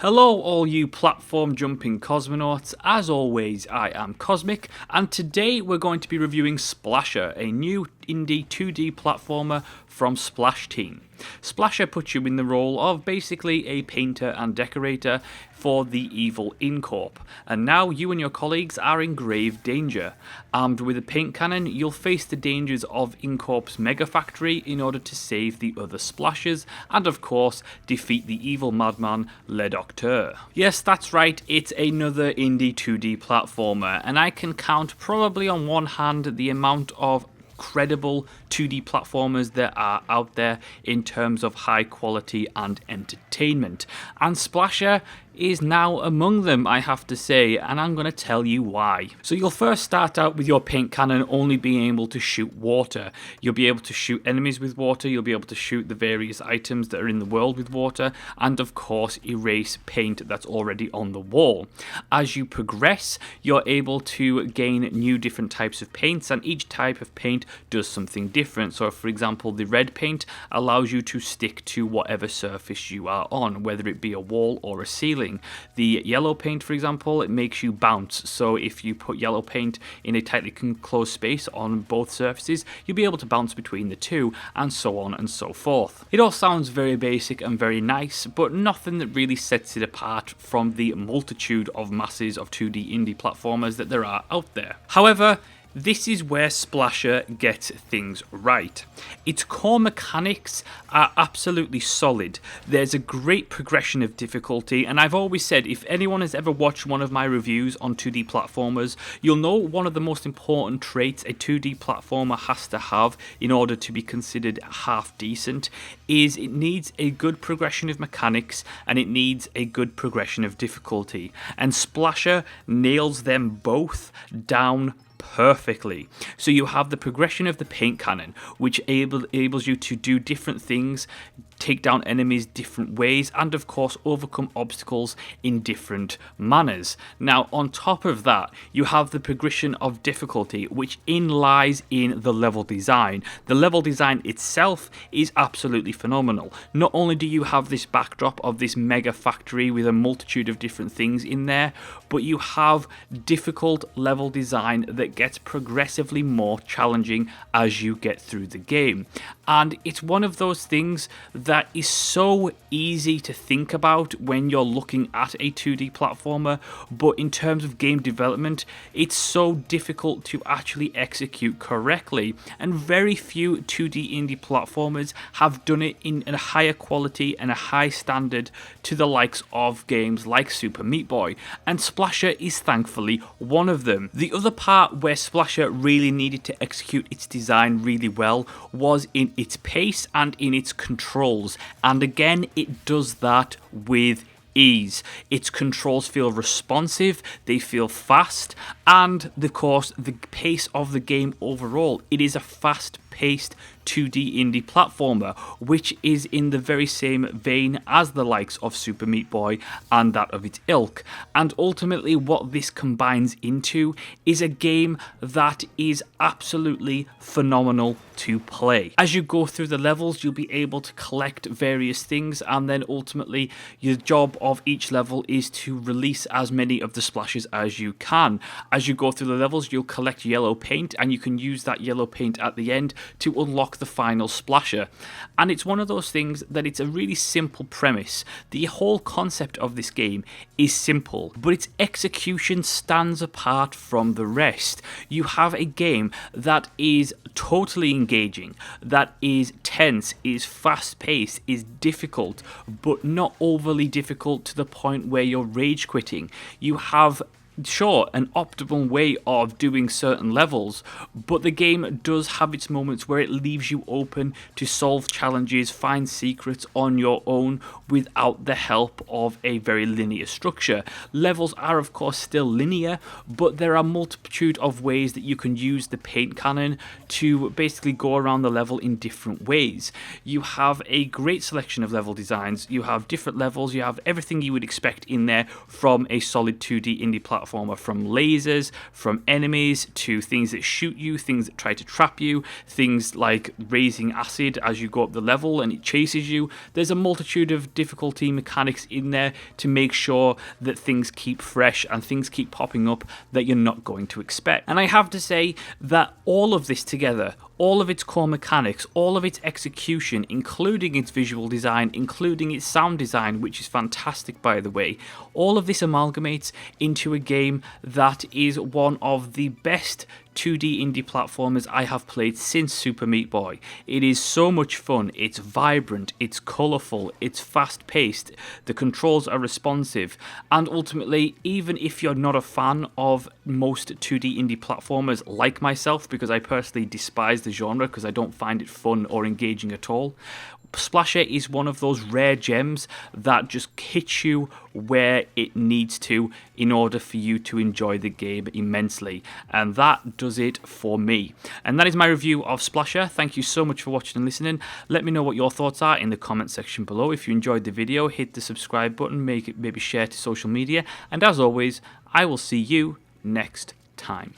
Hello all you platform jumping cosmonauts, as always I am Cosmic, and today we're going to be reviewing Splasher, a new indie 2D platformer from Splash Team. Splasher puts you in the role of basically a painter and decorator for the evil Incorp, and now you and your colleagues are in grave danger. Armed with a paint cannon, you'll face the dangers of Incorp's mega factory in order to save the other Splashers, and of course defeat the evil madman Le Docteur. Yes, that's right, it's another indie 2D platformer, and I can count probably on one hand the amount of credible 2D platformers there are out there in terms of high quality and entertainment, and Splasher is now among them, I have to say, and I'm going to tell you why. So you'll first start out with your paint cannon only being able to shoot water. You'll be able to shoot enemies with water, you'll be able to shoot the various items that are in the world with water, and of course erase paint that's already on the wall. As you progress, you're able to gain new different types of paints, and each type of paint does something different. So for example, the red paint allows you to stick to whatever surface you are on, whether it be a wall or a ceiling. The yellow paint, for example, it makes you bounce, so if you put yellow paint in a tightly enclosed space on both surfaces, you'll be able to bounce between the two, and so on and so forth. It all sounds very basic and very nice, but nothing that really sets it apart from the multitude of masses of 2D indie platformers that there are out there. However, this is where Splasher gets things right. Its core mechanics are absolutely solid. There's a great progression of difficulty, and I've always said if anyone has ever watched one of my reviews on 2D platformers, you'll know one of the most important traits a 2D platformer has to have in order to be considered half decent is it needs a good progression of mechanics and it needs a good progression of difficulty. And Splasher nails them both down perfectly. So you have the progression of the paint cannon, which enables you to do different things, take down enemies different ways, and of course overcome obstacles in different manners. Now on top of that, you have the progression of difficulty, which lies in the level design. The level design itself is absolutely phenomenal. Not only do you have this backdrop of this mega factory with a multitude of different things in there, but you have difficult level design that gets progressively more challenging as you get through the game. And it's one of those things that is so easy to think about when you're looking at a 2D platformer, but in terms of game development, it's so difficult to actually execute correctly, and very few 2D indie platformers have done it in a higher quality and a high standard to the likes of games like Super Meat Boy, and Splasher is thankfully one of them. The other part where Splasher really needed to execute its design really well was in its pace and in its controls, and again it does that with ease. Its controls feel responsive, they feel fast, and of course the pace of the game overall, it is a fast-paced 2D indie platformer, which is in the very same vein as the likes of Super Meat Boy and that of its ilk. And ultimately what this combines into is a game that is absolutely phenomenal to play. As you go through the levels, you'll be able to collect various things, and then ultimately your job of each level is to release as many of the splashes as you can. As you go through the levels, you'll collect yellow paint, and you can use that yellow paint at the end to unlock the final splasher. And it's one of those things that it's a really simple premise. The whole concept of this game is simple, but its execution stands apart from the rest. You have a game that is totally engaging, that is tense, is fast-paced, is difficult, but not overly difficult to the point where you're rage quitting. You have sure, an optimal way of doing certain levels, but the game does have its moments where it leaves you open to solve challenges, find secrets on your own without the help of a very linear structure. Levels are of course still linear, but there are multitude of ways that you can use the paint cannon to basically go around the level in different ways. You have a great selection of level designs, you have different levels, you have everything you would expect in there from a solid 2D indie platform platformer, from lasers, from enemies, to things that shoot you, things that try to trap you, things like raising acid as you go up the level and it chases you. There's a multitude of difficulty mechanics in there to make sure that things keep fresh and things keep popping up that you're not going to expect. And I have to say that all of this together, all of its core mechanics, all of its execution, including its visual design, including its sound design, which is fantastic by the way, all of this amalgamates into a game that is one of the best 2D indie platformers I have played since Super Meat Boy. It is so much fun, it's vibrant, it's colourful, it's fast paced, the controls are responsive, and ultimately, even if you're not a fan of most 2D indie platformers like myself, because I personally despise the genre because I don't find it fun or engaging at all, Splasher is one of those rare gems that just hits you where it needs to in order for you to enjoy the game immensely, and that does it for me. And that is my review of Splasher. Thank you so much for watching and listening. Let me know what your thoughts are in the comment section below. If you enjoyed the video, hit the subscribe button, maybe share to social media, and as always, I will see you next time.